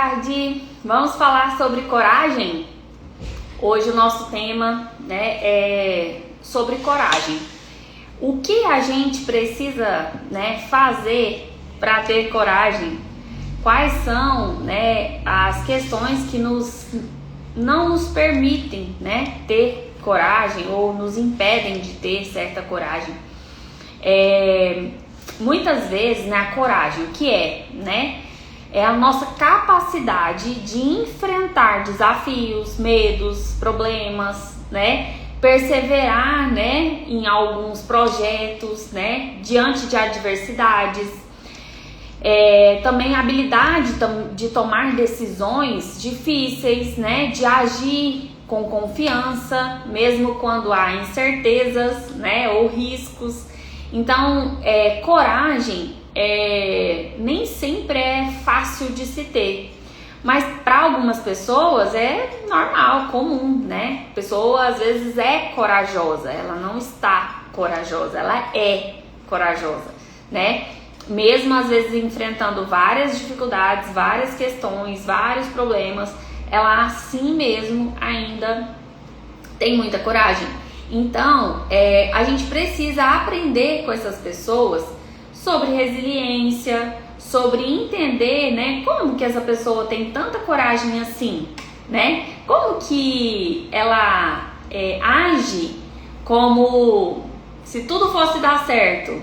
tarde! Vamos falar sobre coragem? Hoje o nosso tema, é sobre coragem. O que a gente precisa, fazer para ter coragem? Quais são, as questões que não nos permitem, ter coragem ou nos impedem de ter certa coragem? Muitas vezes, a coragem, o que é, é a nossa capacidade de enfrentar desafios, medos, problemas, perseverar, em alguns projetos, diante de adversidades. Também a habilidade de tomar decisões difíceis, de agir com confiança, mesmo quando há incertezas, ou riscos. Então, coragem nem sempre é fácil de se ter, mas para algumas pessoas é normal, comum, A pessoa às vezes é corajosa, ela não está corajosa, ela é corajosa, Mesmo às vezes enfrentando várias dificuldades, várias questões, vários problemas, ela assim mesmo ainda tem muita coragem. Então, a gente precisa aprender com essas pessoas sobre resiliência, sobre entender, como que essa pessoa tem tanta coragem assim, Como que ela age como se tudo fosse dar certo,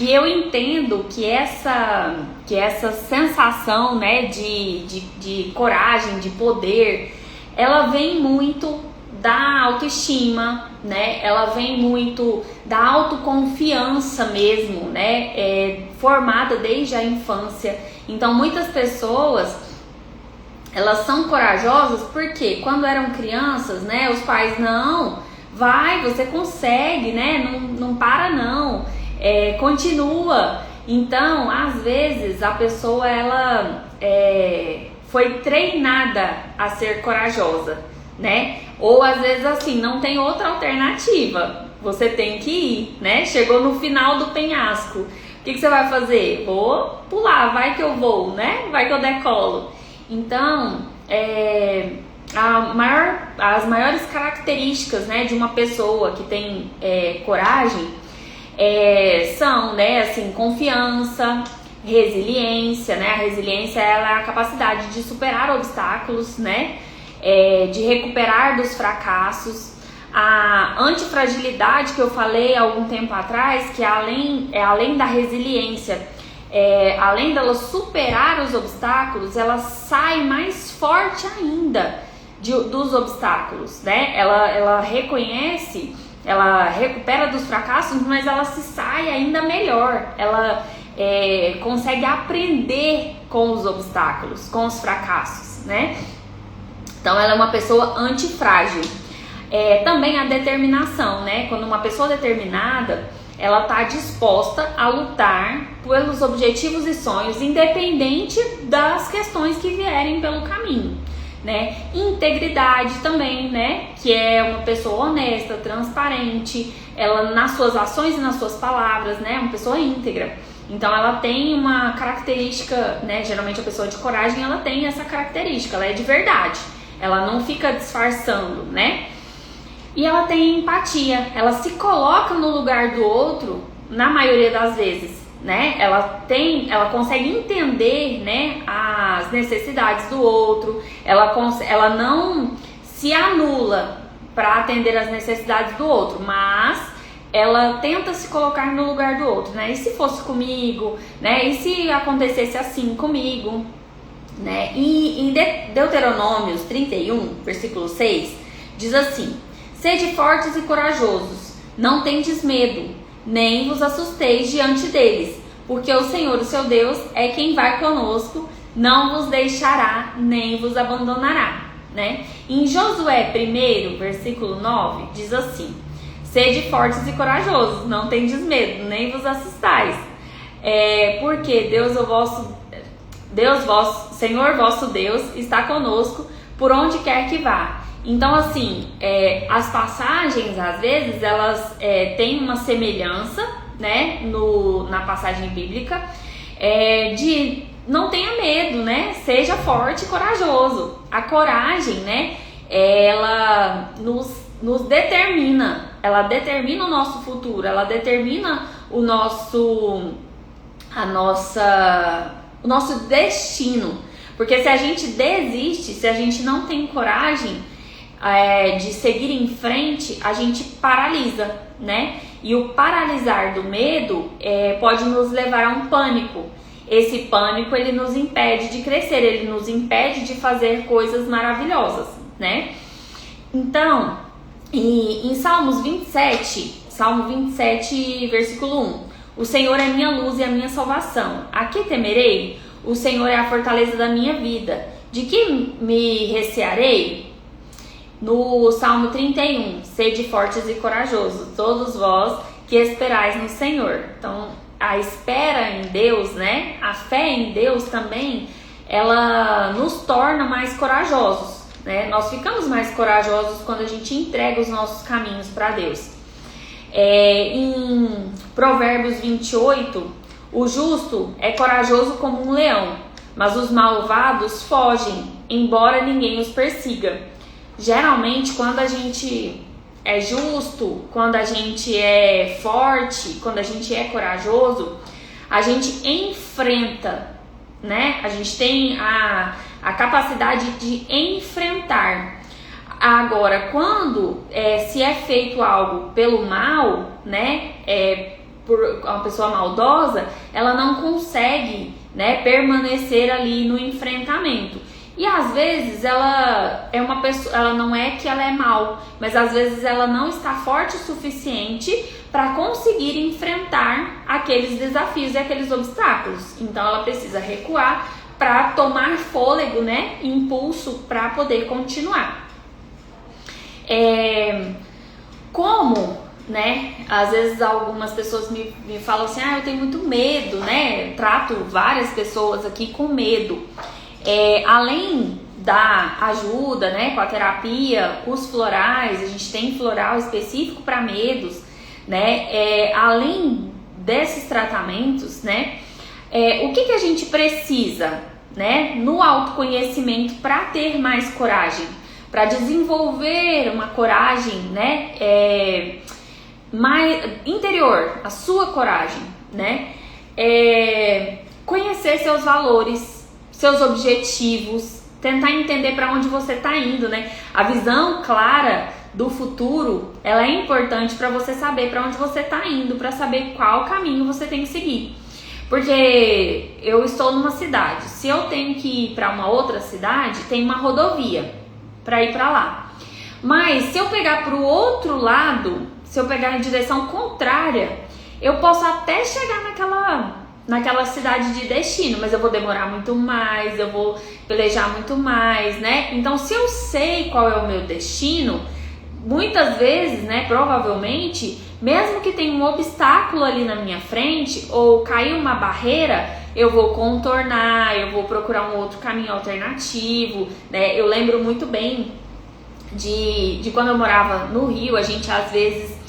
E eu entendo que essa sensação, de coragem, de poder, ela vem muito da autoestima, Ela vem muito da autoconfiança mesmo, formada desde a infância. Então, muitas pessoas, elas são corajosas porque quando eram crianças, os pais, não, vai, você consegue, não para não, continua. Então, às vezes, a pessoa, ela foi treinada a ser corajosa, Ou às vezes assim, não tem outra alternativa, você tem que ir, Chegou no final do penhasco, o que você vai fazer? Vou pular, vai que eu vou, Vai que eu decolo. Então, as maiores características, de uma pessoa que tem coragem são, assim, confiança, resiliência, A resiliência, ela é a capacidade de superar obstáculos, de recuperar dos fracassos. A antifragilidade que eu falei há algum tempo atrás, que além da resiliência, além dela superar os obstáculos, ela sai mais forte ainda dos obstáculos, Ela reconhece, ela recupera dos fracassos, mas ela se sai ainda melhor. Ela consegue aprender com os obstáculos, com os fracassos, Então, ela é uma pessoa antifrágil. Também a determinação, Quando uma pessoa determinada, ela está disposta a lutar pelos objetivos e sonhos, independente das questões que vierem pelo caminho, Integridade também, Que é uma pessoa honesta, transparente, ela nas suas ações e nas suas palavras, Uma pessoa íntegra. Então ela tem uma característica, Geralmente a pessoa de coragem, ela tem essa característica, ela é de verdade. Ela não fica disfarçando, E ela tem empatia, ela se coloca no lugar do outro na maioria das vezes, Ela consegue entender, as necessidades do outro, ela não se anula para atender as necessidades do outro, mas ela tenta se colocar no lugar do outro, E se fosse comigo, E se acontecesse assim comigo? E em Deuteronômios 31, versículo 6, diz assim: sede fortes e corajosos, não tendes medo, nem vos assusteis diante deles, porque o Senhor, o seu Deus, é quem vai conosco, não vos deixará, nem vos abandonará. Em Josué 1, versículo 9, diz assim: sede fortes e corajosos, não tendes medo, nem vos assustais, porque Senhor vosso Deus está conosco por onde quer que vá. Então, assim, as passagens, às vezes, elas têm uma semelhança, na passagem bíblica, de não tenha medo, né? Seja forte e corajoso. A coragem, né? Ela nos determina. Ela determina o nosso futuro. Ela determina o nosso destino. Porque se a gente desiste, se a gente não tem coragem de seguir em frente, a gente paralisa, né? E o paralisar do medo pode nos levar a um pânico. Esse pânico, ele nos impede de crescer, ele nos impede de fazer coisas maravilhosas, né? Então, em Salmo 27, versículo 1, o Senhor é minha luz e a minha salvação. A que temerei? O Senhor é a fortaleza da minha vida. De que me recearei? No Salmo 31, sede fortes e corajosos, todos vós que esperais no Senhor. Então, a espera em Deus, né? A fé em Deus também, ela nos torna mais corajosos, né? Nós ficamos mais corajosos quando a gente entrega os nossos caminhos para Deus. Em Provérbios 28, o justo é corajoso como um leão, mas os malvados fogem, embora ninguém os persiga. Geralmente, quando a gente é justo, quando a gente é forte, quando a gente é corajoso, a gente enfrenta, né? A gente tem a capacidade de enfrentar. Agora, quando se é feito algo pelo mal, né? Por uma pessoa maldosa, ela não consegue, né, permanecer ali no enfrentamento. E às vezes ela é uma pessoa, ela não é que ela é mal, mas às vezes ela não está forte o suficiente para conseguir enfrentar aqueles desafios e aqueles obstáculos. Então ela precisa recuar para tomar fôlego, né, impulso para poder continuar. Como, né, às vezes algumas pessoas me falam assim, eu tenho muito medo, né, trato várias pessoas aqui com medo. Além da ajuda, né, com a terapia, os florais, a gente tem floral específico para medos, né, além desses tratamentos, né, o que a gente precisa, né, no autoconhecimento para ter mais coragem, para desenvolver uma coragem, né, mais interior, a sua coragem, né, conhecer seus valores, seus objetivos, tentar entender para onde você está indo, né? A visão clara do futuro, ela é importante para você saber para onde você está indo, para saber qual caminho você tem que seguir. Porque eu estou numa cidade, se eu tenho que ir para uma outra cidade, tem uma rodovia para ir para lá. Mas se eu pegar para o outro lado, se eu pegar em direção contrária, eu posso até chegar naquela cidade de destino, mas eu vou demorar muito mais, eu vou pelejar muito mais, né? Então, se eu sei qual é o meu destino, muitas vezes, né, provavelmente, mesmo que tenha um obstáculo ali na minha frente, ou cair uma barreira, eu vou contornar, eu vou procurar um outro caminho alternativo, né? Eu lembro muito bem de quando eu morava no Rio, a gente às vezes,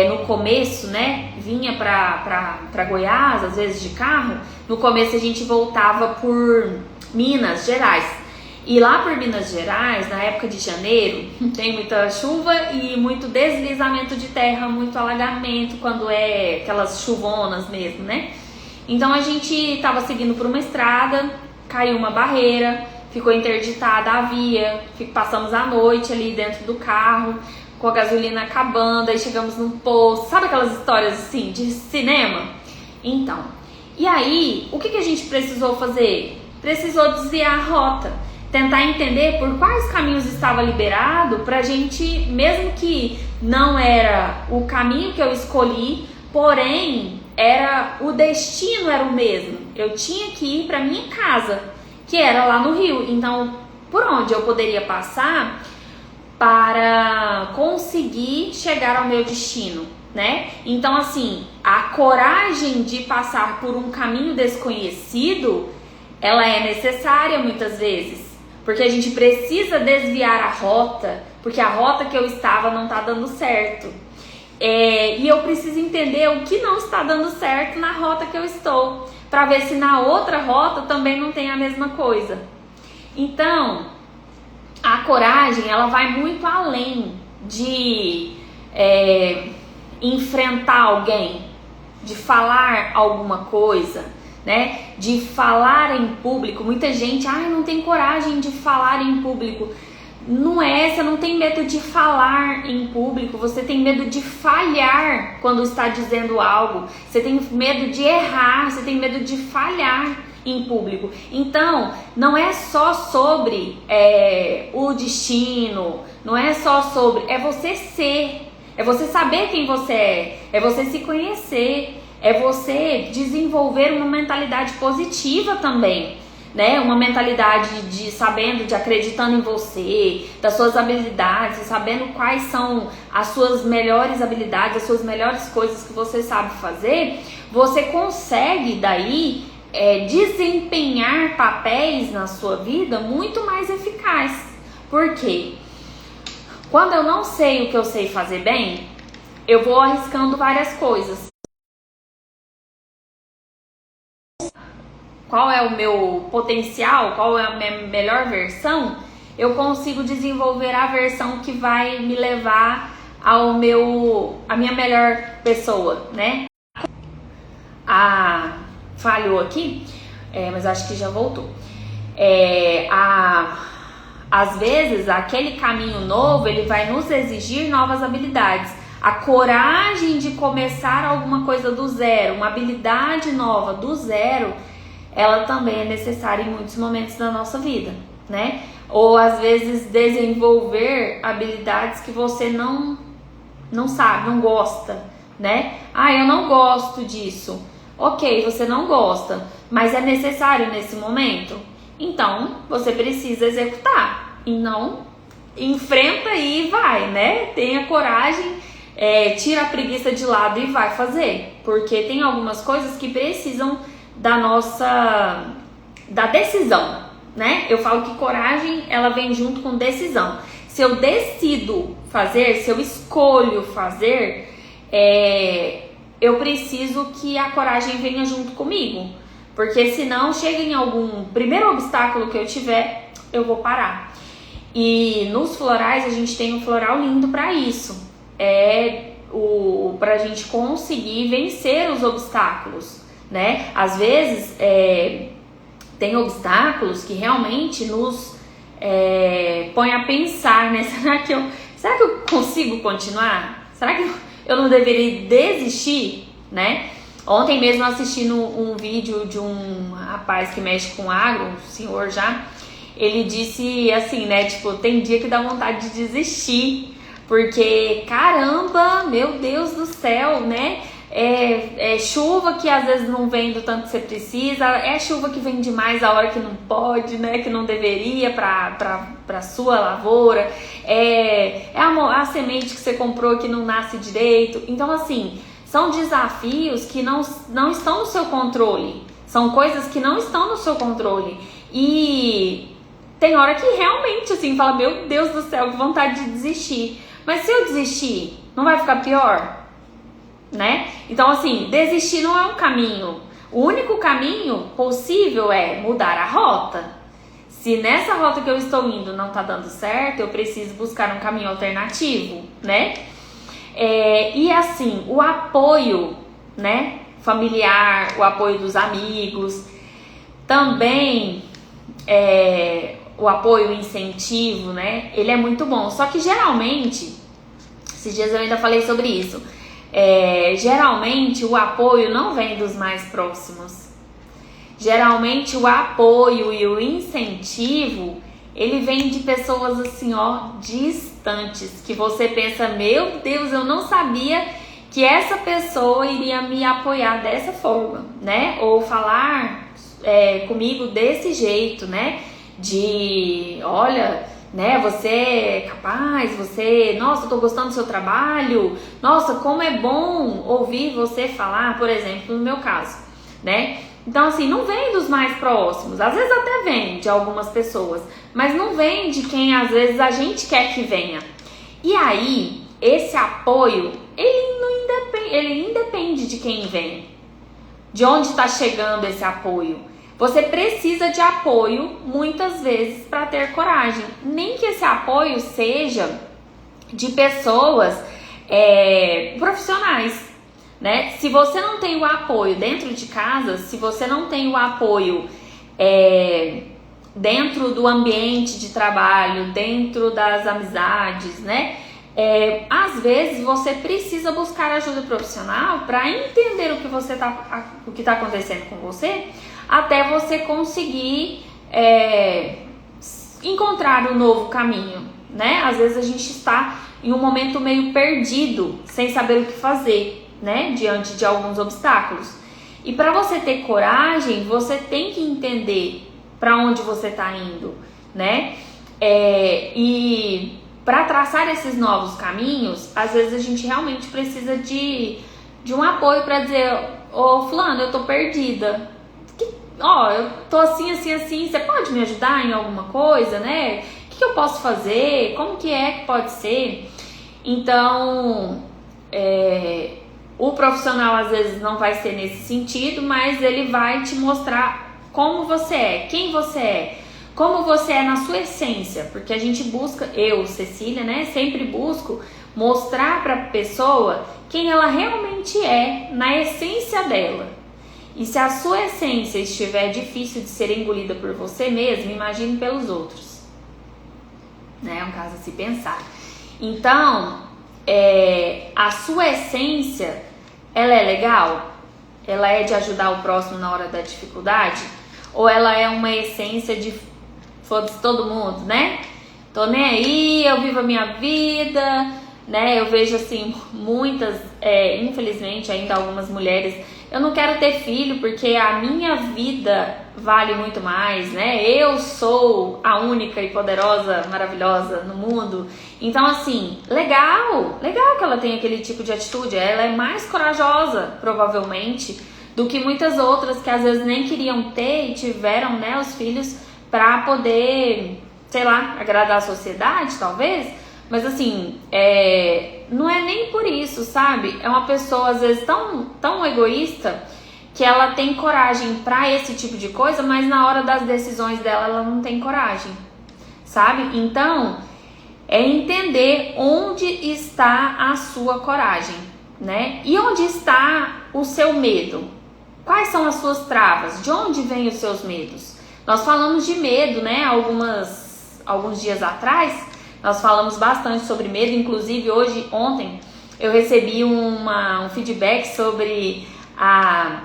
no começo, né, vinha pra Goiás, às vezes de carro. No começo a gente voltava por Minas Gerais. E lá por Minas Gerais, na época de janeiro, tem muita chuva e muito deslizamento de terra, muito alagamento, quando é aquelas chuvonas mesmo, né? Então a gente tava seguindo por uma estrada, caiu uma barreira, ficou interditada a via, passamos a noite ali dentro do carro, com a gasolina acabando, aí chegamos num posto, sabe aquelas histórias assim, de cinema? Então, e aí, o que a gente precisou fazer? Precisou desviar a rota, tentar entender por quais caminhos estava liberado, pra gente, mesmo que não era o caminho que eu escolhi, porém, o destino era o mesmo, eu tinha que ir pra minha casa, que era lá no Rio, então, por onde eu poderia passar para conseguir chegar ao meu destino, né? Então, assim, a coragem de passar por um caminho desconhecido, ela é necessária muitas vezes, porque a gente precisa desviar a rota, porque a rota que eu estava não está dando certo. E eu preciso entender o que não está dando certo na rota que eu estou, para ver se na outra rota também não tem a mesma coisa. Então, a coragem, ela vai muito além de enfrentar alguém, de falar alguma coisa, né? De falar em público. Muita gente, não tem coragem de falar em público. Não é, você não tem medo de falar em público, você tem medo de falhar quando está dizendo algo, você tem medo de errar, você tem medo de falhar em público. Então, não é só sobre o destino, não é só sobre, é você ser, é você saber quem você é você se conhecer, é você desenvolver uma mentalidade positiva também. Né? Uma mentalidade de acreditando em você, das suas habilidades, sabendo quais são as suas melhores habilidades, as suas melhores coisas que você sabe fazer, você consegue daí desempenhar papéis na sua vida muito mais eficaz. Por quê? Quando eu não sei o que eu sei fazer bem, eu vou arriscando várias coisas. Qual é o meu potencial, qual é a minha melhor versão, eu consigo desenvolver a versão que vai me levar a minha melhor pessoa, né? Falhou aqui, mas acho que já voltou. Às vezes, aquele caminho novo, ele vai nos exigir novas habilidades. A coragem de começar alguma coisa do zero, uma habilidade nova do zero, ela também é necessária em muitos momentos da nossa vida, né? Ou às vezes desenvolver habilidades que você não sabe, não gosta, né? Eu não gosto disso. Ok, você não gosta, mas é necessário nesse momento? Então, você precisa executar e não enfrenta e vai, né? Tenha coragem, tira a preguiça de lado e vai fazer, porque tem algumas coisas que precisam da decisão, né? Eu falo que coragem, ela vem junto com decisão. Se eu decido fazer, se eu escolho fazer, eu preciso que a coragem venha junto comigo, porque senão chega em algum primeiro obstáculo que eu tiver, eu vou parar. E nos florais a gente tem um floral lindo para isso, pra gente conseguir vencer os obstáculos, né? Às vezes tem obstáculos que realmente nos põem a pensar, né? Será que eu consigo continuar? Será que eu não deveria desistir, né? Ontem mesmo eu assisti um vídeo de um rapaz que mexe com agro, um senhor já. Ele disse assim, né? Tipo, tem dia que dá vontade de desistir, porque caramba, meu Deus do céu, né? Chuva que às vezes não vem do tanto que você precisa, chuva que vem demais a hora que não pode, né? Que não deveria para sua lavoura, a semente que você comprou que não nasce direito. Então, assim, são desafios que não estão no seu controle, são coisas que não estão no seu controle. E tem hora que realmente, assim, fala, meu Deus do céu, que vontade de desistir. Mas se eu desistir, não vai ficar pior? Né? Então, assim, desistir não é um caminho. O único caminho possível é mudar a rota. Se nessa rota que eu estou indo não tá dando certo, eu preciso buscar um caminho alternativo, né? E assim, o apoio, né, familiar, o apoio dos amigos, também o apoio, o incentivo, né? Ele é muito bom. Só que geralmente, esses dias eu ainda falei sobre isso. Geralmente o apoio não vem dos mais próximos. Geralmente o apoio e o incentivo, ele vem de pessoas assim, distantes, que você pensa, meu Deus, eu não sabia que essa pessoa iria me apoiar dessa forma, né? Ou falar comigo desse jeito, né? Olha, né, você é capaz, nossa, eu tô gostando do seu trabalho, nossa, como é bom ouvir você falar, por exemplo, no meu caso, né? Então, assim, não vem dos mais próximos, às vezes até vem de algumas pessoas, mas não vem de quem às vezes a gente quer que venha. E aí, esse apoio, ele independe de quem vem. De onde está chegando esse apoio? Você precisa de apoio muitas vezes para ter coragem. Nem que esse apoio seja de pessoas profissionais, né? Se você não tem o apoio dentro de casa, se você não tem o apoio dentro do ambiente de trabalho, dentro das amizades, né? Às vezes você precisa buscar ajuda profissional para entender o que está acontecendo com você, até você conseguir encontrar um novo caminho, né? Às vezes a gente está em um momento meio perdido, sem saber o que fazer, né? Diante de alguns obstáculos. E para você ter coragem, você tem que entender para onde você está indo, né? E para traçar esses novos caminhos, às vezes a gente realmente precisa de um apoio para dizer: ô fulano, eu tô perdida. Eu tô assim, você pode me ajudar em alguma coisa, né? O que eu posso fazer? Como que pode ser? Então, o profissional às vezes não vai ser nesse sentido, mas ele vai te mostrar como você é, quem você é, como você é na sua essência, porque a gente busca, eu, Cecília, né, sempre busco mostrar para a pessoa quem ela realmente é, na essência dela. E se a sua essência estiver difícil de ser engolida por você mesmo, imagine pelos outros, né, é um caso a se pensar. Então, a sua essência, ela é legal? Ela é de ajudar o próximo na hora da dificuldade? Ou ela é uma essência de foda-se todo mundo, né? Tô nem aí, eu vivo a minha vida, né? Eu vejo assim, muitas, infelizmente ainda algumas mulheres, eu não quero ter filho porque a minha vida vale muito mais, né? Eu sou a única e poderosa, maravilhosa no mundo. Então assim, legal que ela tenha aquele tipo de atitude, ela é mais corajosa, provavelmente, do que muitas outras que às vezes nem queriam ter e tiveram, né, os filhos para poder, sei lá, agradar a sociedade, talvez. Mas assim, não é nem por isso, sabe? É uma pessoa às vezes tão egoísta que ela tem coragem para esse tipo de coisa, mas na hora das decisões dela ela não tem coragem, sabe? Então, é entender onde está a sua coragem, né? E onde está o seu medo? Quais são as suas travas? De onde vêm os seus medos? Nós falamos de medo, né? Alguns dias atrás, nós falamos bastante sobre medo. Inclusive, ontem, eu recebi um feedback sobre a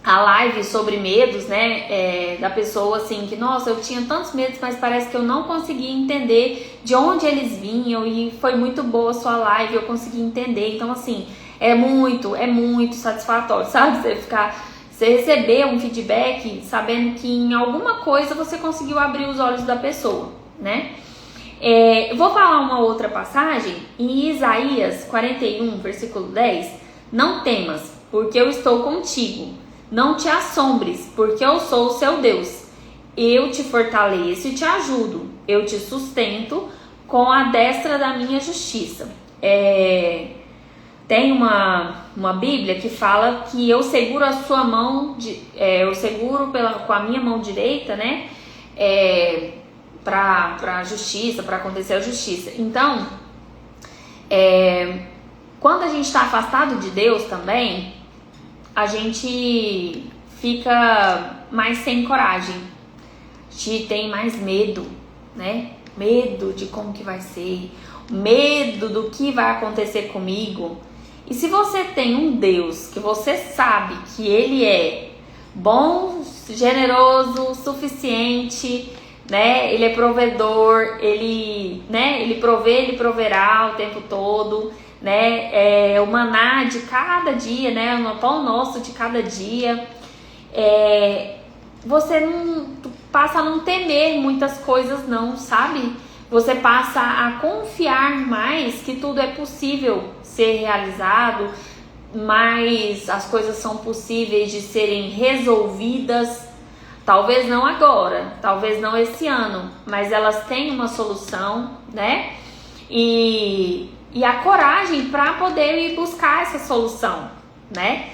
live sobre medos, né? Da pessoa assim, que nossa, eu tinha tantos medos, mas parece que eu não conseguia entender de onde eles vinham. E foi muito boa a sua live, eu consegui entender. Então, assim, é muito satisfatório, sabe? Você receber um feedback sabendo que em alguma coisa você conseguiu abrir os olhos da pessoa, né? Eu vou falar uma outra passagem em Isaías 41, versículo 10. Não temas, porque eu estou contigo. Não te assombres, porque eu sou o seu Deus. Eu te fortaleço e te ajudo. Eu te sustento com a destra da minha justiça. Tem uma Bíblia que fala que eu seguro a sua mão, eu seguro com a minha mão direita, né? Para justiça, para acontecer a justiça. Então, quando a gente está afastado de Deus também, a gente fica mais sem coragem, a gente tem mais medo, né? Medo de como que vai ser, medo do que vai acontecer comigo. E se você tem um Deus que você sabe que Ele é bom, generoso, suficiente, né? Ele é provedor, Ele provê, Ele proverá o tempo todo, né? O maná de cada dia, né? O pão nosso de cada dia. Você não passa a não temer muitas coisas, não, sabe? Você passa a confiar mais que tudo é possível ser realizado, mas as coisas são possíveis de serem resolvidas. Talvez não agora, talvez não esse ano, mas elas têm uma solução, né? E a coragem para poder ir buscar essa solução, né?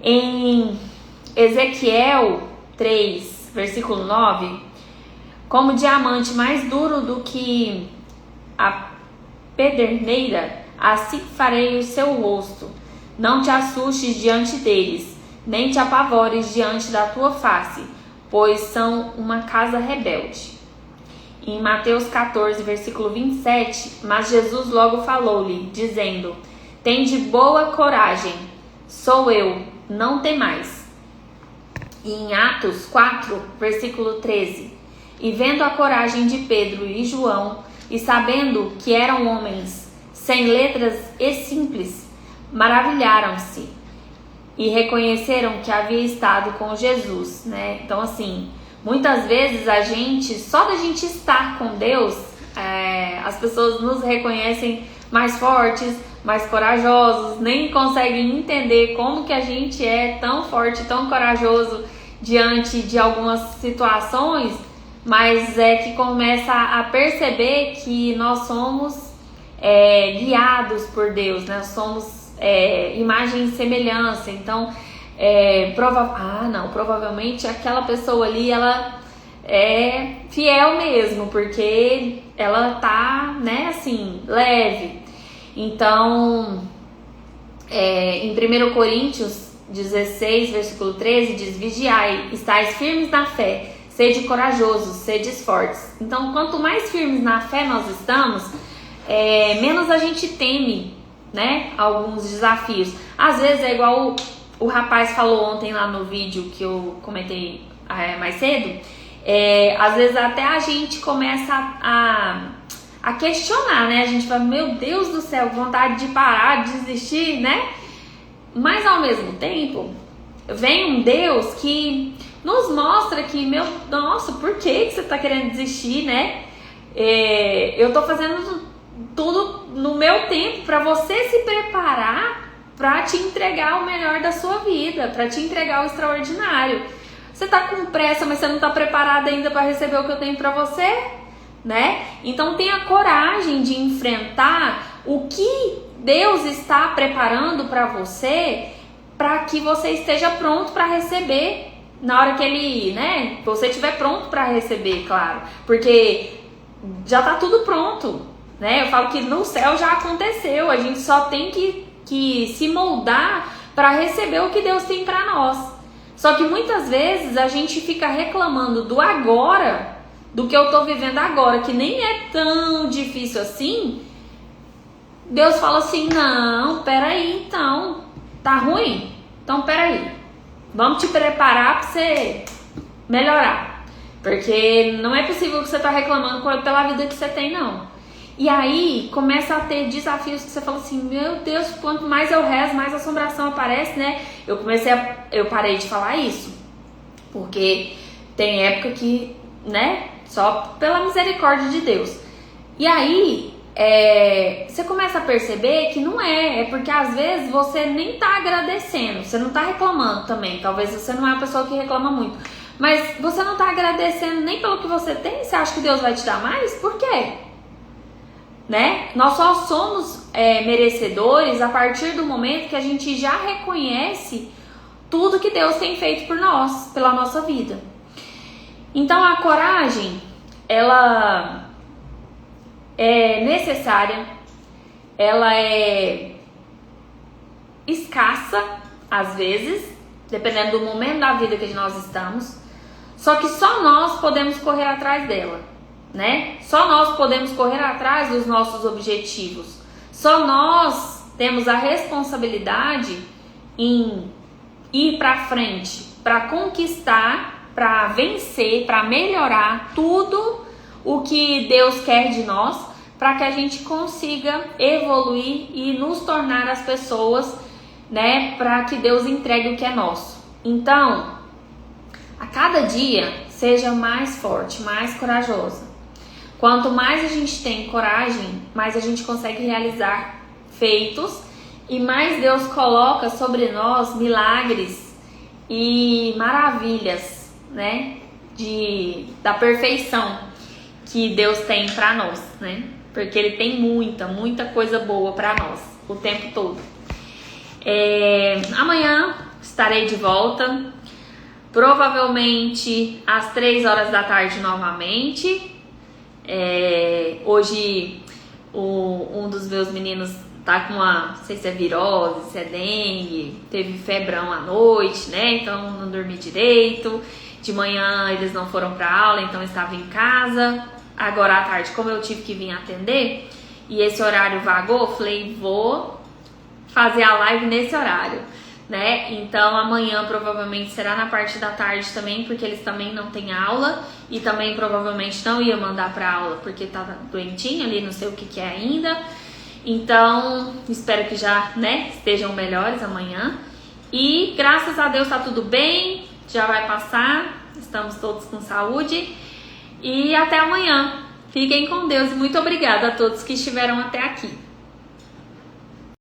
Em Ezequiel 3, versículo 9, como diamante mais duro do que a pederneira, assim farei o seu rosto. Não te assustes diante deles, nem te apavores diante da tua face, pois são uma casa rebelde. Em Mateus 14, versículo 27, mas Jesus logo falou-lhe, dizendo: tende boa coragem, sou eu, não temais. E em Atos 4, versículo 13, e vendo a coragem de Pedro e João, e sabendo que eram homens sem letras e simples, maravilharam-se e reconheceram que havia estado com Jesus, né? Então, assim, muitas vezes só da gente estar com Deus, as pessoas nos reconhecem mais fortes, mais corajosos, nem conseguem entender como que a gente é tão forte, tão corajoso diante de algumas situações, mas é que começa a perceber que nós somos guiados por Deus, né? Somos imagem e semelhança. Então, provavelmente aquela pessoa ali, ela é fiel mesmo, porque ela tá, né, assim, leve. Então, em 1 Coríntios 16, versículo 13, diz: vigiai, estais firmes na fé, sede corajosos, sedes fortes. Então, quanto mais firmes na fé nós estamos, menos a gente teme, né, alguns desafios. Às vezes é igual o rapaz falou ontem lá no vídeo que eu comentei mais cedo. Às vezes até a gente começa a questionar, né? A gente fala, meu Deus do céu, vontade de parar, de desistir, né? Mas ao mesmo tempo, vem um Deus que nos mostra que, nossa, por que você tá querendo desistir, né? Eu tô fazendo tudo no meu tempo para você se preparar para te entregar o melhor da sua vida, para te entregar o extraordinário. Você tá com pressa, mas você não tá preparado ainda para receber o que eu tenho para você, né? Então tenha coragem de enfrentar o que Deus está preparando para você, para que você esteja pronto para receber na hora que Ele, né? Você estiver pronto para receber, claro, porque já tá tudo pronto, né? Eu falo que no céu já aconteceu, a gente só tem que se moldar para receber o que Deus tem para nós. Só que muitas vezes a gente fica reclamando do agora, do que eu tô vivendo agora, que nem é tão difícil assim. Deus fala assim, não, peraí, então, tá ruim? Então peraí, vamos te preparar para você melhorar, porque não é possível que você tá reclamando pela vida que você tem, não. E aí começa a ter desafios que você fala assim, meu Deus, quanto mais eu rezo, mais assombração aparece, né? Eu parei de falar isso, porque tem época que, né, só pela misericórdia de Deus. E aí você começa a perceber que não é porque às vezes você nem tá agradecendo, você não tá reclamando também, talvez você não é uma pessoa que reclama muito, mas você não tá agradecendo nem pelo que você tem. Você acha que Deus vai te dar mais? Por quê? Né? Nós só somos merecedores a partir do momento que a gente já reconhece tudo que Deus tem feito por nós, pela nossa vida. Então a coragem, ela é necessária, ela é escassa às vezes, dependendo do momento da vida que nós estamos, só que só nós podemos correr atrás dela, né? Só nós podemos correr atrás dos nossos objetivos. Só nós temos a responsabilidade em ir para frente, para conquistar, para vencer, para melhorar tudo o que Deus quer de nós, para que a gente consiga evoluir e nos tornar as pessoas, né, para que Deus entregue o que é nosso. Então, a cada dia, seja mais forte, mais corajosa. Quanto mais a gente tem coragem, mais a gente consegue realizar feitos e mais Deus coloca sobre nós milagres e maravilhas, né, da perfeição que Deus tem para nós, né? Porque Ele tem muita coisa boa para nós o tempo todo. Amanhã estarei de volta, provavelmente às 3 horas da tarde novamente. Hoje um dos meus meninos tá com não sei se é virose, se é dengue, teve febrão à noite, né? Então não dormi direito. De manhã eles não foram pra aula, então eu estava em casa. Agora à tarde, como eu tive que vir atender e esse horário vagou, falei, vou fazer a live nesse horário, né? Então amanhã provavelmente será na parte da tarde também, porque eles também não têm aula e também provavelmente não ia mandar pra aula porque tá doentinho ali, não sei o que é ainda. Então espero que já, né, estejam melhores amanhã e graças a Deus tá tudo bem, já vai passar, estamos todos com saúde e até amanhã. Fiquem com Deus e muito obrigada a todos que estiveram até aqui.